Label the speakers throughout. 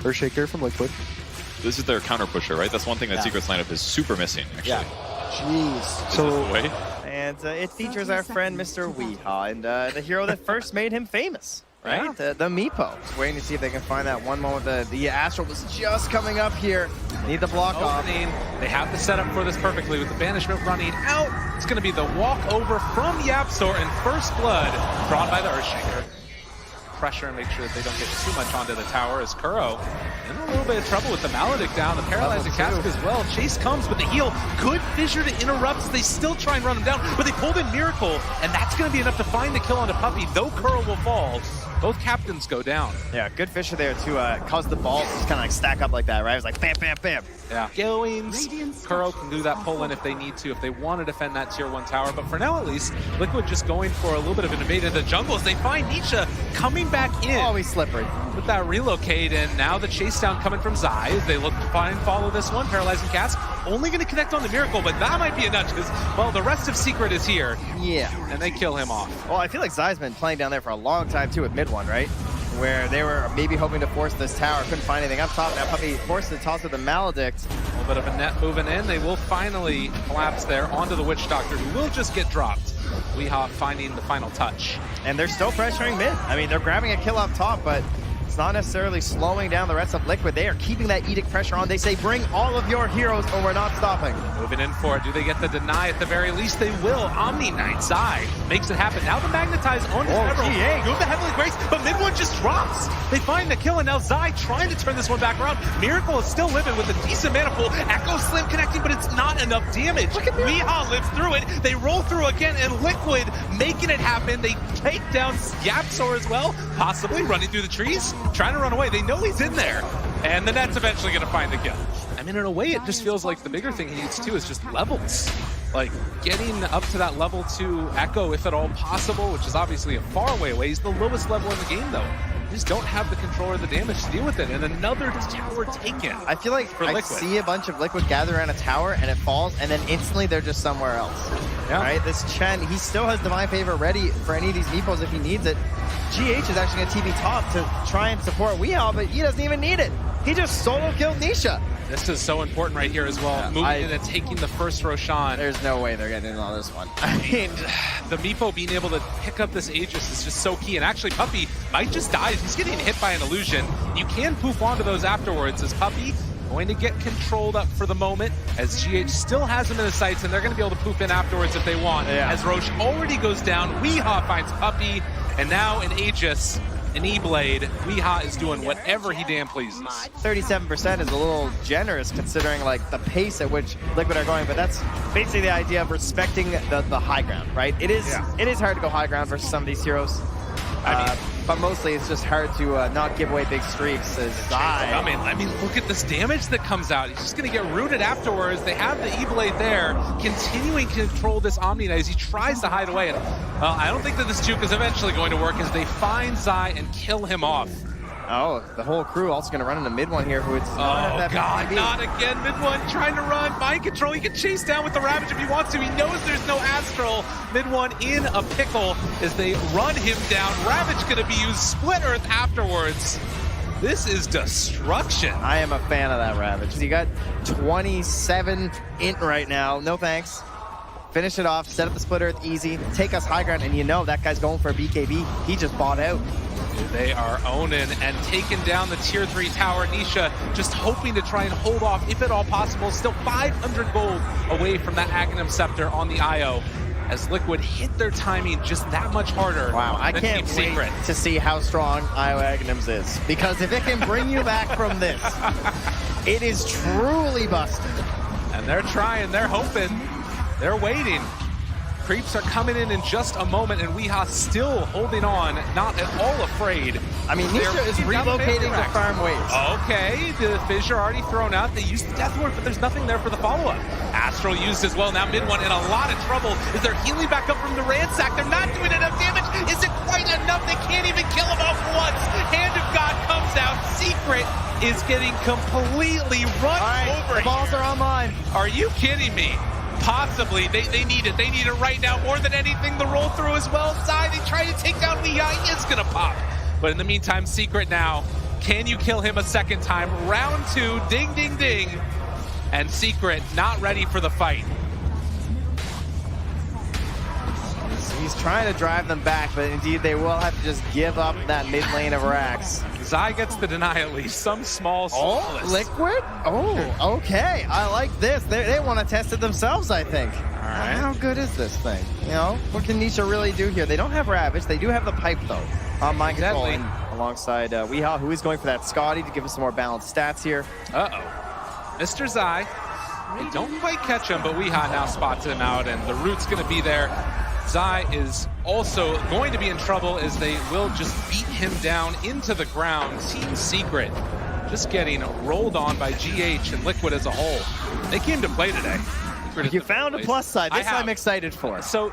Speaker 1: Earthshaker from Liquid.
Speaker 2: This is their counter pusher, right? That's one thing that Secret's lineup is super missing, actually.
Speaker 1: Yeah. Jeez.
Speaker 2: Is this the way?
Speaker 3: And it features our friend Mr. Weehaw and the hero that first made him famous, right?
Speaker 2: Yeah.
Speaker 3: The Meepo. Just waiting to see if they can find that one moment. The Astral was just coming up here. Need the block off.
Speaker 4: They have the setup for this perfectly with the Banishment running out. It's going to be the walkover from YapzOr and First Blood drawn by the Earthshaker. Pressure and make sure that they don't get too much onto the tower as Kuro in a little bit of trouble with the Maledict down, the Paralyzing Cask as well. Chase comes with the heal. Good Fissure to interrupt as they still try and run him down, but they pulled in Miracle, and that's going to be enough to find the kill onto Puppey, though Kuro will fall. Both captains go down.
Speaker 3: Yeah, good Fissure there to cause the balls just kind of like stack up like that, right? It was like bam, bam, bam.
Speaker 4: Yeah. Goings, Kuro can do that pull-in if they need to, if they want to defend that tier 1 tower. But for now, at least, Liquid just going for a little bit of an invade into the jungle as they find Nisha coming back in.
Speaker 3: Always slippery.
Speaker 4: With that relocate, and now the chase down coming from Zai as they look to follow this one. Paralyzing Cask only going to connect on the Miracle, but that might be enough because, well, the rest of Secret is here.
Speaker 3: Yeah.
Speaker 4: And they kill him off.
Speaker 3: Well, I feel like Zai's been playing down there for a long time, too, with mid one, right? Where they were maybe hoping to force this tower, couldn't find anything up top. Now Puppey forced the toss with the Maledict.
Speaker 4: A little bit of a net moving in. They will finally collapse there onto the Witch Doctor, who will just get dropped. Weehaw finding the final touch.
Speaker 3: And they're still pressuring mid. I mean, they're grabbing a kill up top, but it's not necessarily slowing down the rest of Liquid. They are keeping that Edict pressure on. They say, bring all of your heroes or we're not stopping.
Speaker 4: Moving in for it. Do they get the deny? At the very least, they will. Omni Knight Zai makes it happen. Now the Magnetize on his Emerald. Move the Heavenly Grace, but mid one just drops. They find the kill, and now Zai trying to turn this one back around. Miracle is still living with a decent mana pool. Echo Slim connecting, but it's not enough damage. Weehaw lives through it. They roll through again, and Liquid making it happen. They take down YapzOr as well, possibly running through the trees, trying to run away. They know he's in there, and the net's eventually going to find the kill. I mean, in a way, it just feels like the bigger thing he needs too is just levels. Like, getting up to that level 2 Echo, if at all possible, which is obviously a far way away. He's the lowest level in the game, though. They just don't have the control or the damage to deal with it, and another tower taken.
Speaker 3: I feel like I see a bunch of Liquid gather around a tower, and it falls, and then instantly they're just somewhere else. Yeah. Right? This Chen, he still has Divine Favor ready for any of these Meepos if he needs it. GH is actually going to TP top to try and support Weehaw, but he doesn't even need it. He just solo killed Nisha.
Speaker 4: This is so important right here as well. Moving in and taking the first Roshan.
Speaker 3: There's no way they're getting in on this one.
Speaker 4: I mean, the Meepo being able to pick up this Aegis is just so key. And actually, Puppey might just die. He's getting hit by an illusion. You can poof onto those afterwards. As Puppey going to get controlled up for the moment, as GH still has him in his sights, and they're going to be able to poof in afterwards if they want. Yeah. As Roche already goes down, Weehaw finds Puppey, and now an Aegis. An E-Blade. Weehaw is doing whatever he damn pleases.
Speaker 3: 37% is a little generous considering like the pace at which Liquid are going, but that's basically the idea of respecting the high ground, right? It is hard to go high ground versus some of these heroes. But mostly it's just hard to not give away big streaks as Zai.
Speaker 4: I mean, look at this damage that comes out. He's just going to get rooted afterwards. They have the E-Blade there, continuing to control this Omni Knight as he tries to hide away. And I don't think that this juke is eventually going to work as they find Zai and kill him off.
Speaker 3: Oh, the whole crew also going to run into mid one here, who it's
Speaker 4: not not again. Mid one trying to run. Mind control. He can chase down with the Ravage if he wants to. He knows there's no Astral. Mid one in a pickle as they run him down. Ravage going to be used. Split Earth afterwards. This is destruction.
Speaker 3: I am a fan of that Ravage. You got 27 int right now. No thanks. Finish it off. Set up the Split Earth easy. Take us high ground, and you know that guy's going for a BKB. He just bought out.
Speaker 4: They are owning and taking down the tier 3 tower. Nisha just hoping to try and hold off, if at all possible. Still 500 gold away from that Aghanim Scepter on the IO. As Liquid hit their timing just that much harder.
Speaker 3: Wow, I can't wait to see how strong IO Aghanims is. Because if it can bring you back from this, it is truly busted.
Speaker 4: And they're trying, they're hoping, they're waiting. Creeps are coming in just a moment, and Weehaw still holding on, not at all afraid.
Speaker 3: I mean, Nisha is relocating to farm waves.
Speaker 4: Okay, the Fissure already thrown out. They used the Death Ward, but there's nothing there for the follow-up. Astral used as well. Now mid one in a lot of trouble. Is they're healing back up from the ransack. They're not doing enough damage. Is it quite enough? They can't even kill him off once. Hand of God comes comes out. Secret is getting completely run over.
Speaker 3: The balls are online.
Speaker 4: Are you kidding me? Possibly. They need it. They need it right now more than anything. The roll through as well. Zai, they try to take down Weeha. He is going to pop. But in the meantime, Secret now. Can you kill him a second time? Round 2. Ding, ding, ding. And Secret not ready for the fight.
Speaker 3: He's trying to drive them back, but indeed they will have to just give up that mid lane of Rax.
Speaker 4: Zai gets the deny at least. Some small
Speaker 3: Oh, Liquid? Oh, okay. I like this. They want to test it themselves, I think.
Speaker 4: All right.
Speaker 3: How good is this thing? You know, what can Nisha really do here? They don't have Ravage. They do have the pipe, though, on mind control. And alongside Weeha, who is going for that Scotty to give us some more balanced stats here.
Speaker 4: Uh-oh. Mr. Zai. They don't quite catch him, but Weeha now spots him out, and the root's going to be there. Zai is also going to be in trouble as they will just beat him down into the ground. Team Secret just getting rolled on by GH and Liquid as a whole. They came to play today.
Speaker 3: You found a plus side. This I'm excited for.
Speaker 4: So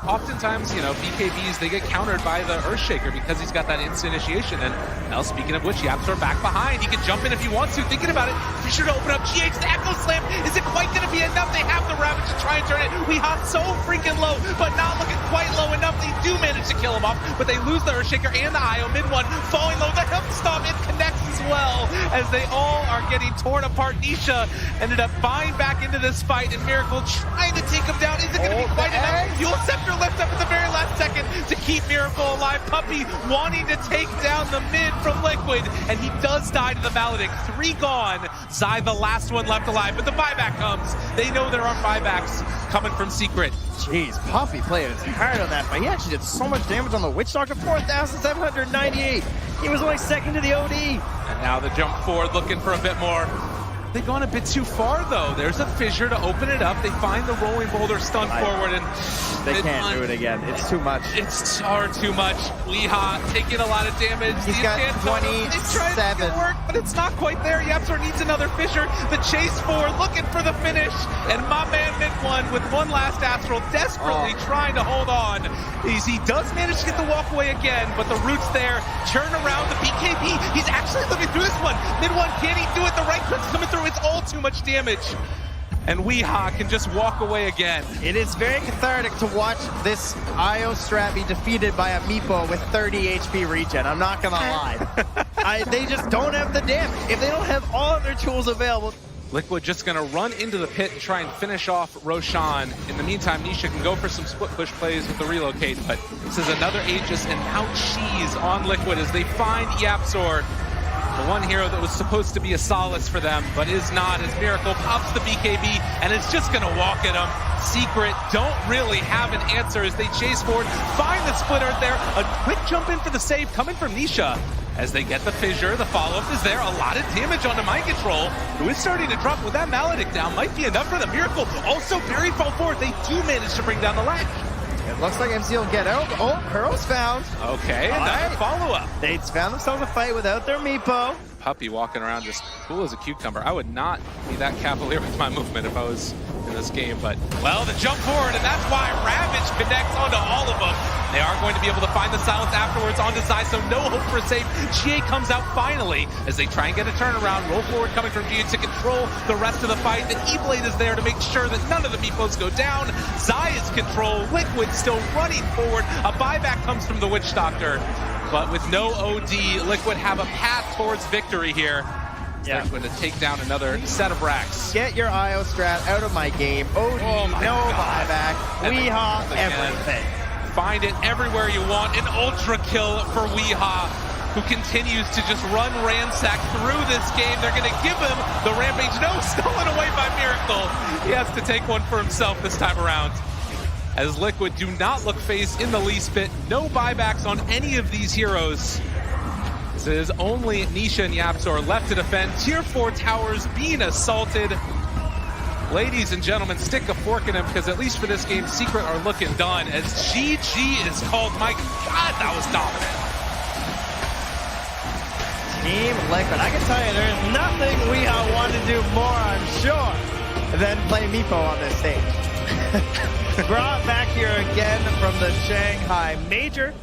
Speaker 4: oftentimes, you know, BKBs, they get countered by the Earthshaker because he's got that instant initiation. And now, speaking of which, Yapsor back behind. He can jump in if he wants to. Thinking about it, be sure to open up GH. The Echo Slam. Is it quite going to be enough? They have the Ravage to try and turn it. We hop so freaking low, but not looking quite low enough. They do manage to kill him off, but they lose the Earthshaker and the IO. Mid one falling low. The Hemp Stomp, it connects as well as they all are getting torn apart. Nisha ended up buying back into this fight, and Miracle trying to take him down. Is it going to be quite enough? Fuel Scepter left up at the very last second to keep Miracle alive. Puppey wanting to take down the mid from Liquid, and he does die to the Maledict. 3 gone. Zai, the last one left alive, but the buyback comes. They know there are buybacks coming from Secret.
Speaker 3: Jeez, Puppey played his heart on that, but he actually did so much damage on the Witch Doctor. 4,798. He was only second to the OD.
Speaker 4: And now the jump forward looking for a bit more. They've gone a bit too far, though. There's a fissure to open it up. They find the rolling boulder stun forward, and
Speaker 3: they can't do it again. It's too much.
Speaker 4: It's far too much. Weeha taking a lot of damage.
Speaker 3: He's got 27.
Speaker 4: They tried to make it work, but it's not quite there. Yapsor needs another fissure. The chase forward, looking for the finish, and my man Mid1 with one last Astral, desperately trying to hold on. He does manage to get the walk away again, but the root's there. Turn around the BKB. He's actually looking through this one. Mid1, can he do it? The right click's coming through. It's all too much damage. And Weeha can just walk away again.
Speaker 3: It is very cathartic to watch this IO strat be defeated by a Meepo with 30 HP regen. I'm not gonna lie. They just don't have the damage. If they don't have all of their tools available.
Speaker 4: Liquid just gonna run into the pit and try and finish off Roshan. In the meantime, Nisha can go for some split push plays with the relocate, but this is another Aegis and now Cheese on Liquid as they find Yapsor. The one hero that was supposed to be a solace for them, but is not, as Miracle pops the BKB, and it's just gonna walk at him. Secret don't really have an answer as they chase forward, find the split earth there, a quick jump in for the save coming from Nisha. As they get the fissure, the follow-up is there, a lot of damage onto Mind Control, who is starting to drop with that Maledict down, might be enough for the Miracle. Also, very far forward, they do manage to bring down the ledge.
Speaker 3: It looks like MC will get out. Oh, Pearl's found.
Speaker 4: Okay, and that's a follow-up.
Speaker 3: They found themselves a fight without their Meepo.
Speaker 4: Puppey walking around just cool as a cucumber. I would not be that cavalier with my movement if I was in this game, but, well, the jump forward, and that's why Ravage connects onto all of them. They are going to be able to find the silence afterwards onto Zai, so no hope for a save. GA comes out finally as they try and get a turnaround. Roll forward coming from GA to control the rest of the fight. The E-Blade is there to make sure that none of the Meepos go down. Zai is control. Liquid still running forward. A buyback comes from the Witch Doctor, but with no OD, Liquid have a path towards victory here. They're going to take down another set of racks.
Speaker 3: Get your IO strat out of my game. OD, no buyback. Weeha, everything.
Speaker 4: Find it everywhere you want. An ultra kill for Weeha, who continues to just run ransack through this game. They're going to give him the rampage. No, stolen away by Miracle. He has to take one for himself this time around. As Liquid do not look phased in the least bit. No buybacks on any of these heroes. This is only Nisha and Yapsor left to defend. Tier 4 towers being assaulted. Ladies and gentlemen, stick a fork in him, because at least for this game, Secret are looking done as GG is called. My God, that was dominant.
Speaker 3: Team Liquid, I can tell you there's nothing Weeha want to do more, I'm sure, than play Meepo on this stage. Brought back here again from the Shanghai Major.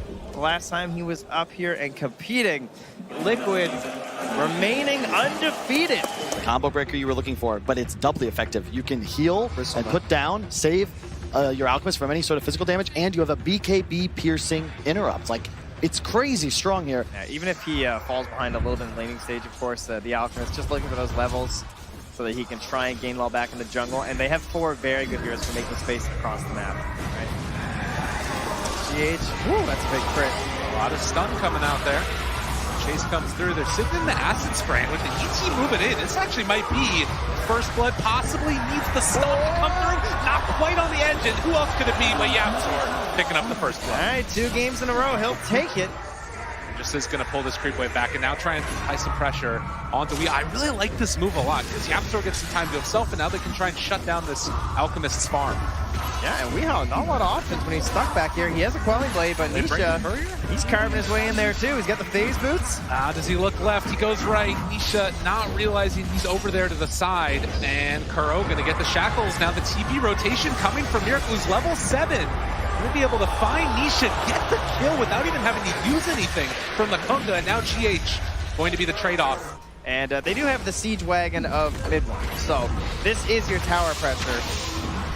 Speaker 3: last time he was up here and competing. Liquid remaining undefeated.
Speaker 5: Combo breaker you were looking for, but it's doubly effective. You can heal and put down, save your Alchemist from any sort of physical damage, and you have a BKB piercing interrupt. Like, it's crazy strong here.
Speaker 3: Yeah, even if he falls behind a little bit in the laning stage, of course, the Alchemist just looking for those levels so that he can try and gain well back in the jungle. And they have 4 very good heroes for making space across the map. Right? GH, woo, that's a big crit.
Speaker 4: A lot of stun coming out there. Chase comes through. They're sitting in the acid spray. With the ET moving in, this actually might be first blood. Possibly needs the stun to come through. Not quite on the edge. And who else could it be but Yapzor picking up the first blood?
Speaker 3: All right, 2 games in a row. He'll take it.
Speaker 4: Just is going to pull this creep wave back and now try and apply some pressure onto Wii. I really like this move a lot because Yapzor gets some time to himself, and now they can try and shut down this Alchemist's farm.
Speaker 3: Yeah, and Weehaw, not a lot of options when he's stuck back here. He has a Quelling Blade, but Nisha, he's carving his way in there too. He's got the phase boots.
Speaker 4: Does he look left? He goes right. Nisha not realizing he's over there to the side. And Kuro going to get the shackles. Now the TP rotation coming from Miracle, who's level 7. Going to be able to find Nisha, get the kill without even having to use anything from the Kunga. And now GH going to be the trade-off.
Speaker 3: And they do have the siege wagon of mid one. So this is your tower pressure.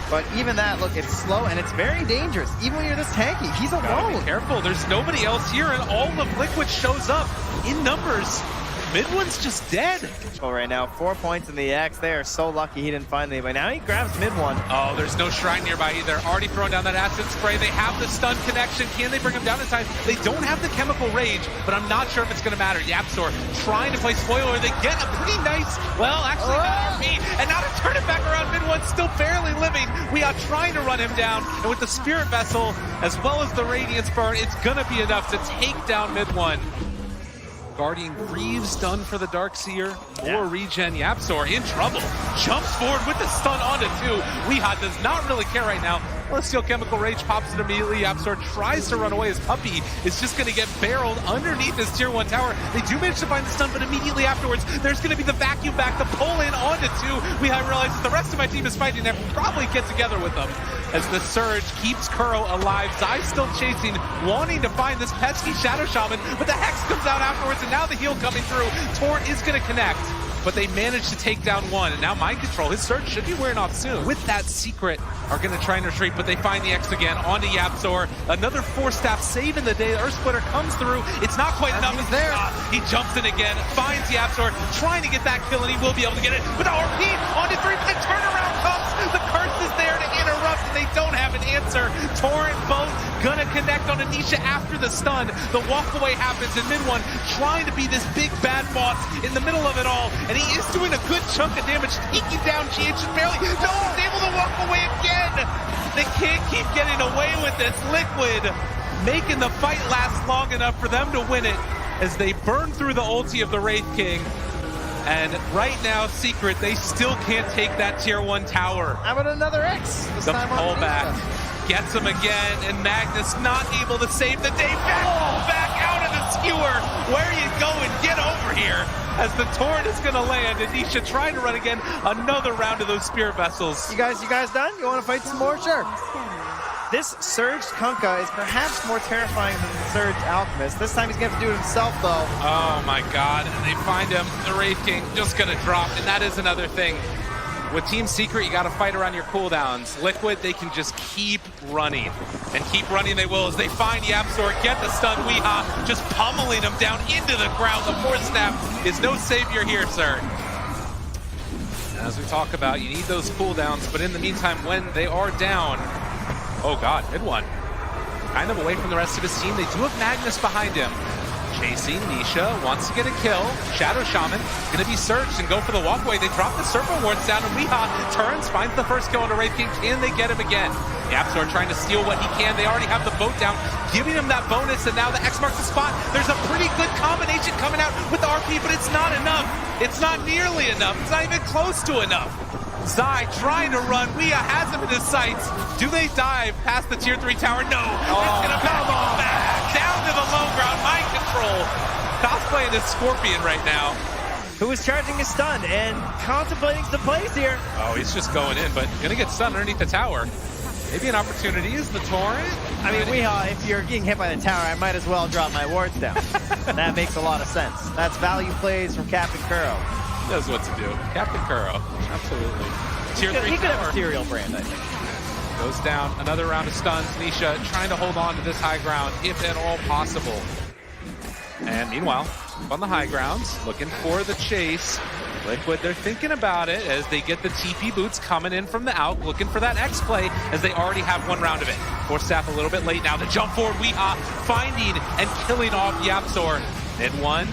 Speaker 3: But even that, look, it's slow and it's very dangerous. Even when you're this tanky, he's alone.
Speaker 4: Gotta be careful. There's nobody else here, and all of Liquid shows up in numbers. Mid one's just dead.
Speaker 3: Well, right now, 4 points in the X. They are so lucky he didn't find anybody. Now he grabs mid one.
Speaker 4: Oh, there's no shrine nearby either. Already throwing down that acid spray. They have the stun connection. Can they bring him down in time? They don't have the chemical rage, but I'm not sure if it's going to matter. Yapzor trying to play spoiler. They get a pretty nice, well, actually, not RP. And now to turn it back around, mid one still barely living. We are trying to run him down. And with the Spirit Vessel, as well as the Radiance Burn, it's going to be enough to take down mid one. Guardian Greaves done for the Darkseer. More regen. Yapzor in trouble. Jumps forward with the stun onto 2. Weehaw does not really care right now. Let's Steel Chemical Rage pops it immediately. Yapzor tries to run away. His puppy is just going to get barreled underneath this tier 1 tower. They do manage to find the stun, but immediately afterwards, there's going to be the vacuum back, the pull in onto 2. Weehaw realizes the rest of my team is fighting and probably get together with them. As the surge keeps Kuro alive. Zai still chasing, wanting to find this pesky Shadow Shaman, but the Hex comes out afterwards, and now the heal coming through. Torrent is going to connect, but they managed to take down 1, and now Mind Control. His surge should be wearing off soon. With that secret, are going to try and retreat, but they find the X again onto Yapzor. Another 4-staff save in the day. Earth Splitter comes through. It's not quite enough.
Speaker 3: He's there.
Speaker 4: He jumps in again, finds Yapzor, trying to get that kill, and he will be able to get it. With the RP onto 3, but the turnaround comes. The curse is there to interrupt, and they don't have an answer. Torrent both gonna connect on Anisha after the stun. The walkaway happens, and mid one trying to be this big bad boss in the middle of it all, and he is doing a good chunk of damage, taking down GH and barely. No, he's able to walk away again. They can't keep getting away with this. Liquid making the fight last long enough for them to win it as they burn through the ulti of the Wraith King. And right now, Secret, they still can't take that tier 1 tower.
Speaker 3: How about another X? This
Speaker 4: The
Speaker 3: time on
Speaker 4: pullback
Speaker 3: Nisha.
Speaker 4: gets him again, and Magnus not able to save the day. Back out of the skewer. Where are you going? Get over here. As the torrent is going to land, and Nisha trying to run again. Another round of those Spirit Vessels.
Speaker 3: You guys done? You want to fight some more? Sure. This Surged Kunkka is perhaps more terrifying than the Surged Alchemist. This time he's going to have to do it himself, though.
Speaker 4: Oh my god, and they find him. The Wraith King just going to drop, and that is another thing. With Team Secret, you got to fight around your cooldowns. Liquid, they can just keep running. And keep running they will as they find Yapzor, get the stun. Weehaw just pummeling him down into the ground. The 4-staff is no savior here, sir. As we talk about, you need those cooldowns, but in the meantime, when they are down, oh god, mid one. Kind of away from the rest of his team. They do have Magnus behind him. Chasing, Nisha wants to get a kill. Shadow Shaman gonna be searched and go for the walkway. They drop the Serpent Wards down, and Weehaw turns, finds the first kill on a Wraith King. Can they get him again? Yapzor trying to steal what he can. They already have the boat down, giving him that bonus, and now the X marks the spot. There's a pretty good combination coming out with the RP, but it's not enough. It's not nearly enough. It's not even close to enough. Zai trying to run. Weehaw has him in his sights. Do they dive past the tier 3 tower? No. It's gonna back down to the low ground. Mind Control. Cosplaying this Scorpion right now.
Speaker 3: Who is charging his stun and contemplating some plays here.
Speaker 4: Oh, he's just going in, but gonna get stunned underneath the tower. Maybe an opportunity is the torrent.
Speaker 3: I mean, if you're getting hit by the tower, I might as well drop my wards down. That makes a lot of sense. That's value plays from Captain Kuro.
Speaker 4: He knows what to do. Captain Kuro, absolutely. Tier 3
Speaker 3: He could have
Speaker 4: tower
Speaker 3: a cereal brand, I think.
Speaker 4: goes down. Another round of stuns. Nisha trying to hold on to this high ground, if at all possible. And meanwhile, on the high grounds, looking for the chase. Liquid, they're thinking about it as they get the TP boots coming in from the out, looking for that X play as they already have one round of it. Force staff a little bit late now. The jump forward, Weeha finding and killing off Yapzor. Mid one.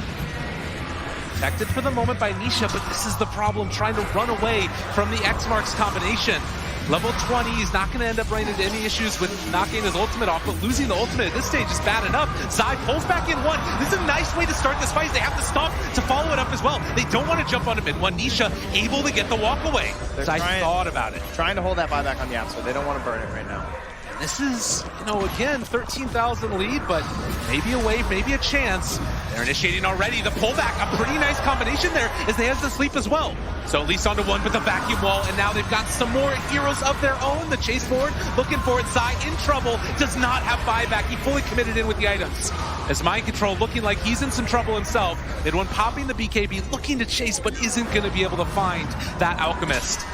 Speaker 4: Protected for the moment by Nisha, but this is the problem, trying to run away from the X marks combination. Level 20, he's not going to end up running into any issues with knocking his ultimate off, but losing the ultimate at this stage is bad enough. Zai pulls back in one. This is a nice way to start this fight. They have to stomp to follow it up as well. They don't want to jump onto mid one. Nisha able to get the walk away. Zai thought about it.
Speaker 3: Trying to hold that buyback on Yap, so they don't want to burn it right now.
Speaker 4: This is, again, 13,000 lead, but maybe a wave, maybe a chance. They're initiating already. The pullback, a pretty nice combination there as they have to sleep as well. So at least onto one with the vacuum wall, and now they've got some more heroes of their own. The chase forward, looking for it. Zai in trouble, does not have buyback. He fully committed in with the items. As Mind Control looking like he's in some trouble himself. Mid one popping the BKB, looking to chase, but isn't going to be able to find that Alchemist.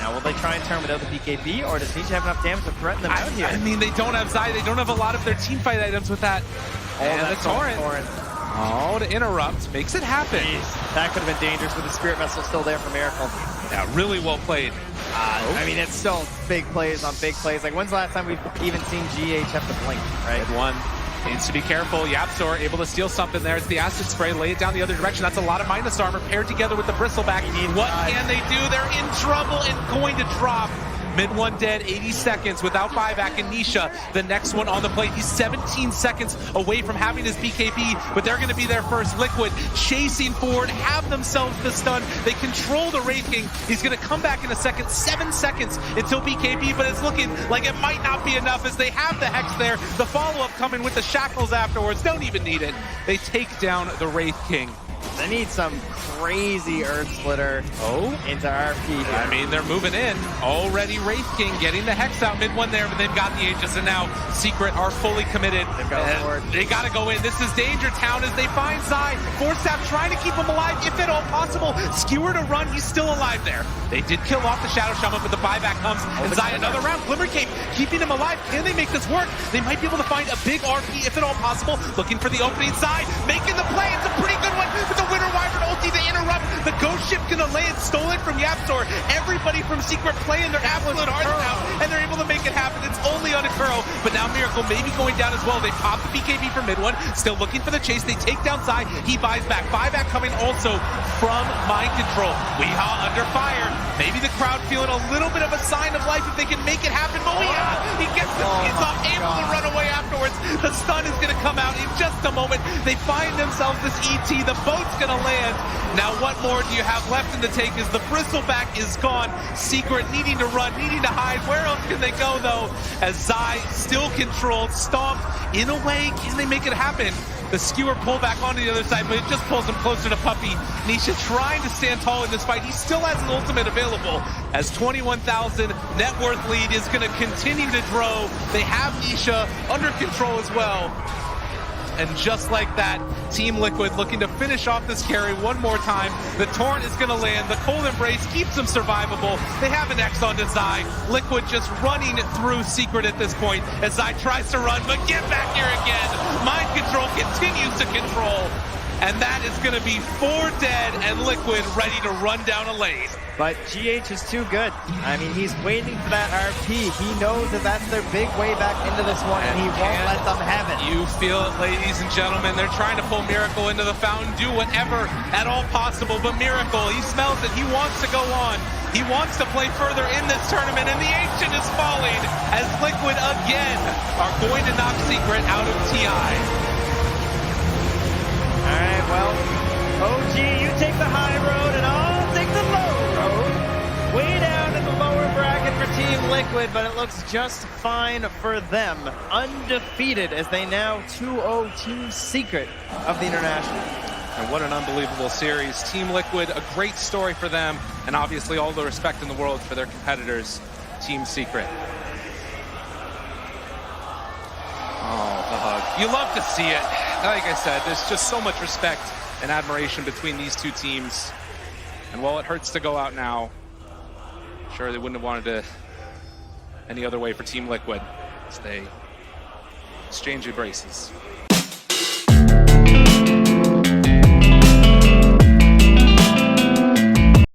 Speaker 3: Now, will they try and turn without the BKB, or does Nisha have enough damage to threaten them out here?
Speaker 4: I mean, they don't have Zai. They don't have a lot of their team fight items with that. And the torrent. Oh, to interrupt. Makes it happen.
Speaker 3: Jeez, that could have been dangerous with the Spirit Vessel still there for Miracle.
Speaker 4: Yeah, really well played.
Speaker 3: I mean, it's still big plays on big plays. Like, when's the last time we've even seen GH have to blink, right?
Speaker 4: Mid one. Needs to be careful. Yapzor able to steal something there. It's the acid spray. Lay it down the other direction. That's a lot of minus armor paired together with the bristleback. What can they do? They're in trouble and going to drop. Mid one dead, 80 seconds without buyback, and Nisha, the next one on the plate. He's 17 seconds away from having his BKB, but they're going to be there first. Liquid chasing forward, have themselves the stun. They control the Wraith King. He's going to come back in a second. 7 seconds until BKB, but it's looking like it might not be enough as they have the Hex there. The follow-up coming with the Shackles afterwards. Don't even need it. They take down the Wraith King.
Speaker 3: They need some crazy Earth Splitter into RP here.
Speaker 4: I mean, they're moving in. Already Wraith King getting the Hex out mid one there, but they've got the Aegis, and now Secret are fully committed.
Speaker 3: They've got a sword.
Speaker 4: They got to go in. This is Danger Town as they find Zai. Force Staff trying to keep him alive, if at all possible. Skewer to run. He's still alive there. They did kill off the Shadow Shaman, but the buyback comes. And Zai another round. Glimmer Cape keeping him alive. Can they make this work? They might be able to find a big RP, if at all possible. Looking for the opening. Zai making the play. It's a pretty good one with the Winter Wyvern ulti to interrupt. The Ghost Ship gonna lay it, stolen from Yapzor. Everybody from Secret playing their absolute hearts out, and they're able to make it happen. It's only on Akuro, but now Miracle maybe going down as well. They pop the BKB from mid one, still looking for the chase. They take down Zai. He buys back. Buyback coming also from Mind Control. Weeha under fire. Maybe the crowd feeling a little bit of a sign of life if they can make it happen. But Weeha, he gets the skins off, able to run away afterwards. The stun is gonna come out in just a moment. They find themselves this ET. The boat's gonna land. Now what more do you have left in the tank as the bristleback is gone. Secret needing to run, needing to hide. Where else can they go though? As Zai still controlled, stomped. In a way, can they make it happen? The skewer pull back onto the other side, but it just pulls him closer to Puppy. Nisha trying to stand tall in this fight. He still has an ultimate available as 21,000 net worth lead is going to continue to grow. They have Nisha under control as well. And just like that, Team Liquid looking to finish off this carry one more time. The Torrent is going to land. The Cold Embrace keeps them survivable. They have an X on to Zai. Liquid just running through Secret at this point as Zai tries to run, but get back here again. Mind Control continues to control. And that is going to be 4 dead and Liquid ready to run down a lane.
Speaker 3: But GH is too good. I mean, he's waiting for that RP. He knows that that's their big way back into this one, and he won't let them have it.
Speaker 4: You feel it, ladies and gentlemen. They're trying to pull Miracle into the fountain, do whatever at all possible. But Miracle, he smells it. He wants to go on. He wants to play further in this tournament, and the Ancient is falling as Liquid again are going to knock Secret out of TI.
Speaker 3: All right, well, OG, you take the high road, and I'll take the low road. Way down in the lower bracket for Team Liquid, but it looks just fine for them. Undefeated as they now 2-0 Team Secret of the International.
Speaker 4: And what an unbelievable series. Team Liquid, a great story for them, and obviously all the respect in the world for their competitors, Team Secret. You love to see it. Like I said, there's just so much respect and admiration between these two teams. And while it hurts to go out now, sure they wouldn't have wanted to any other way for Team Liquid as they exchange embraces.